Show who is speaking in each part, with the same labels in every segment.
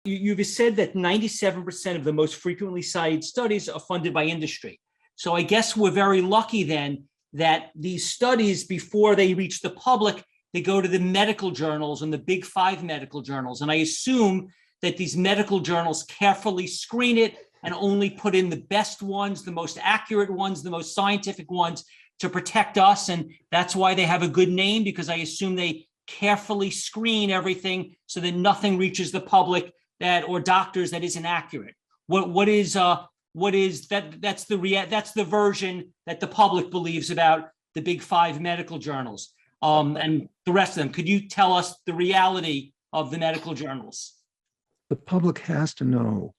Speaker 1: You've said that 97% of the most frequently cited studies are funded by industry. So I guess we're very lucky then that these studies, before they reach the public, they go to the medical journals and the big 5 medical journals. And I assume that these medical journals carefully screen it and only put in the best ones, the most accurate ones, the most scientific ones to protect us. And that's why they have a good name, because I assume they carefully screen everything so that nothing reaches the public that or doctors that isn't accurate. What is that? That's the version that the public believes about the big 5 medical journals and the rest of them. Could you tell us the reality of the medical journals?
Speaker 2: The public has to know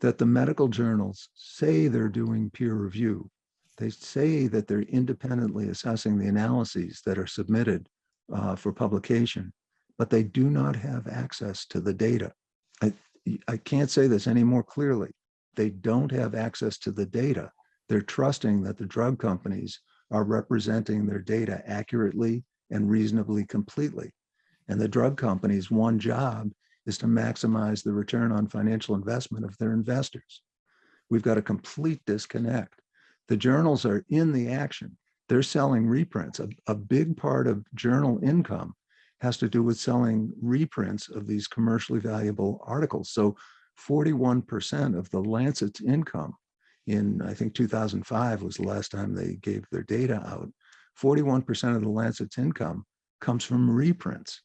Speaker 2: that the medical journals say they're doing peer review. They say that they're independently assessing the analyses that are submitted for publication, but they do not have access to the data. I can't say this any more clearly. They don't have access to the data. They're trusting that the drug companies are representing their data accurately and reasonably completely. And the drug companies' one job is to maximize the return on financial investment of their investors. We've got a complete disconnect. The journals are in the action. They're selling reprints. A big part of journal income has to do with selling reprints of these commercially valuable articles. So 41% of the Lancet's income in, I think 2005 was the last time they gave their data out. 41% of the Lancet's income comes from reprints.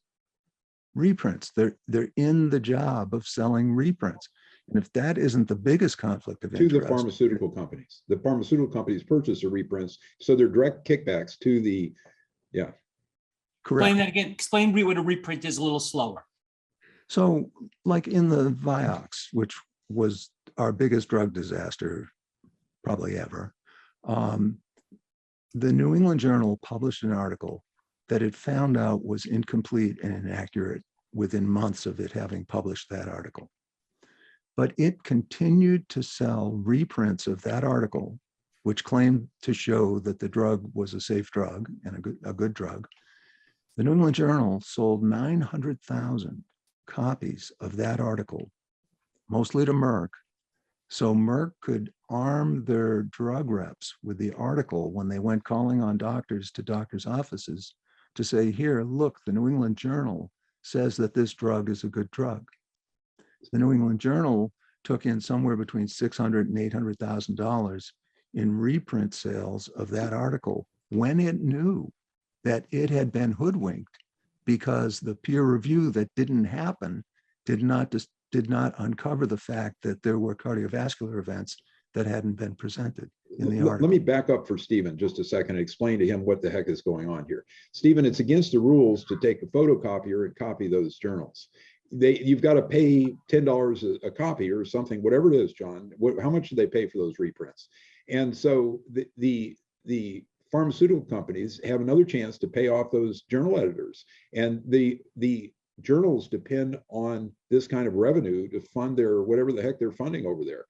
Speaker 2: They're in the job of selling reprints. And if that isn't the biggest conflict of interest.
Speaker 3: To the pharmaceutical companies. The pharmaceutical companies purchase the reprints, so they're direct kickbacks to the, yeah.
Speaker 2: Correct.
Speaker 1: Explain that again. Explain what a reprint is a little slower.
Speaker 2: So like in the Vioxx, which was our biggest drug disaster probably ever, the New England Journal published an article that it found out was incomplete and inaccurate within months of it having published that article. But it continued to sell reprints of that article, which claimed to show that the drug was a safe drug and a good drug. The New England Journal sold 900,000 copies of that article, mostly to Merck. So Merck could arm their drug reps with the article when they went calling on doctors to doctors' offices to say, here, look, the New England Journal says that this drug is a good drug. The New England Journal took in somewhere between $600,000 and $800,000 in reprint sales of that article when it knew that it had been hoodwinked because the peer review that didn't happen did not uncover the fact that there were cardiovascular events that hadn't been presented in the article.
Speaker 3: Let me back up for Stephen just a second and explain to him what the heck is going on here. Stephen, it's against the rules to take a photocopier and copy those journals. You've got to pay $10 a copy or something, whatever it is, John. How much do they pay for those reprints? And so the pharmaceutical companies have another chance to pay off those journal editors, and the journals depend on this kind of revenue to fund their whatever the heck they're funding over there.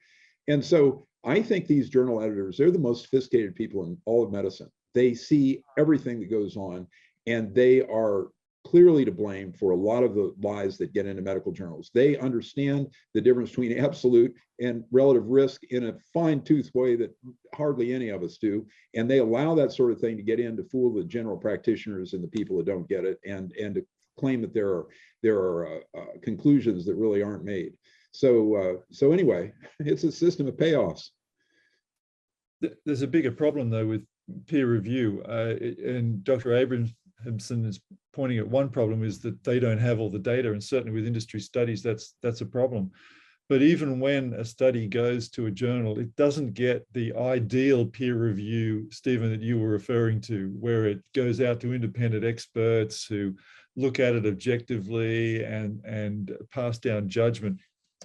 Speaker 3: And so I think these journal editors, they're the most sophisticated people in all of medicine. They see everything that goes on, and they are clearly to blame for a lot of the lies that get into medical journals. They understand the difference between absolute and relative risk in a fine-tooth way that hardly any of us do. And they allow that sort of thing to get in to fool the general practitioners and the people that don't get it, and to claim that there are conclusions that really aren't made. So anyway, it's a system of payoffs.
Speaker 4: There's a bigger problem though with peer review, and Dr. Abramson is pointing at one problem is that they don't have all the data, and certainly with industry studies, that's a problem. But even when a study goes to a journal, it doesn't get the ideal peer review, Stephen, that you were referring to, where it goes out to independent experts who look at it objectively and pass down judgment.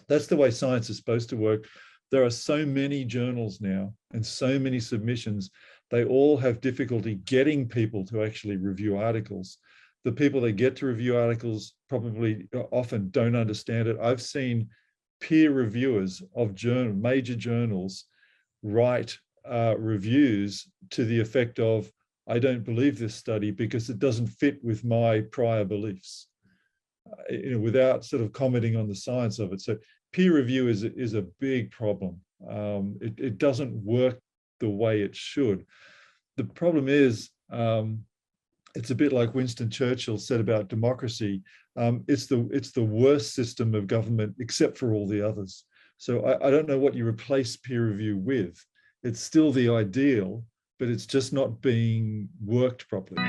Speaker 4: That's the way science is supposed to work. There are so many journals now and so many submissions. They all have difficulty getting people to actually review articles. The people that get to review articles probably often don't understand it. I've seen peer reviewers of major journals write reviews to the effect of, I don't believe this study because it doesn't fit with my prior beliefs. without sort of commenting on the science of it. So peer review is a big problem. It doesn't work the way it should. The problem is, it's a bit like Winston Churchill said about democracy. It's the worst system of government except for all the others. So I don't know what you replace peer review with. It's still the ideal, but it's just not being worked properly.